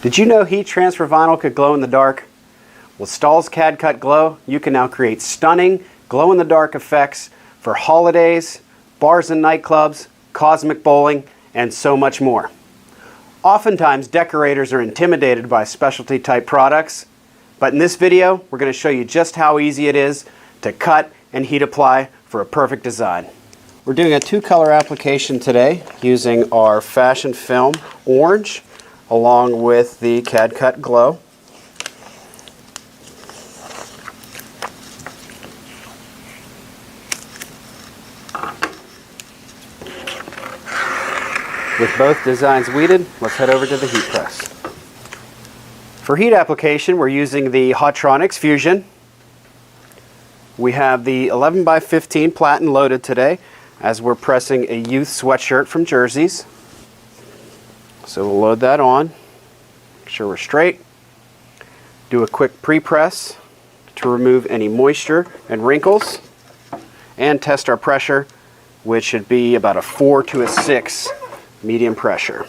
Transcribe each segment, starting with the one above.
Did you know heat transfer vinyl could glow in the dark? With Stahl's CAD Cut Glow, you can now create stunning glow-in-the-dark effects for holidays, bars and nightclubs, cosmic bowling, and so much more. Oftentimes, decorators are intimidated by specialty type products, but in this video, we're going to show you just how easy it is to cut and heat apply for a perfect design. We're doing a two-color application today using our Fashion Film Orange along with the CAD Cut Glow. With both designs weeded, let's head over to the heat press. For heat application, we're using the Hotronics Fusion. We have the 11x15 platen loaded today as we're pressing a youth sweatshirt from Jersey's. So we'll load that on, make sure we're straight. Do a quick pre-press to remove any moisture and wrinkles, and test our pressure, which should be about a 4 to a 6 medium pressure.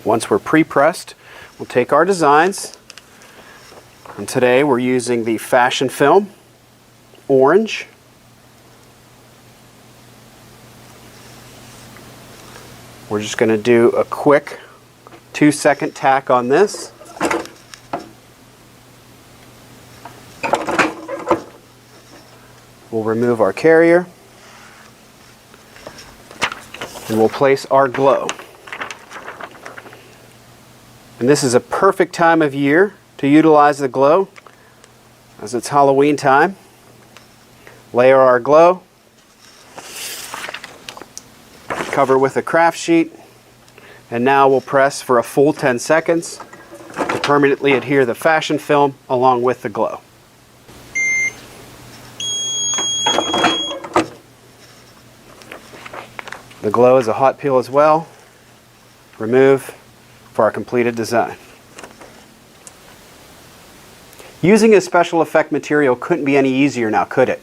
Once we're pre-pressed, we'll take our designs, and today we're using the Fashion Film Orange. We're just going to do a quick 2-second tack on this. We'll remove our carrier. And we'll place our glow. And this is a perfect time of year to utilize the glow, as it's Halloween time. Layer our glow, cover with a craft sheet, and now we'll press for a full 10 seconds to permanently adhere the fashion film along with the glow. The glow is a hot peel as well. Remove for our completed design. Using a special effect material couldn't be any easier now, could it?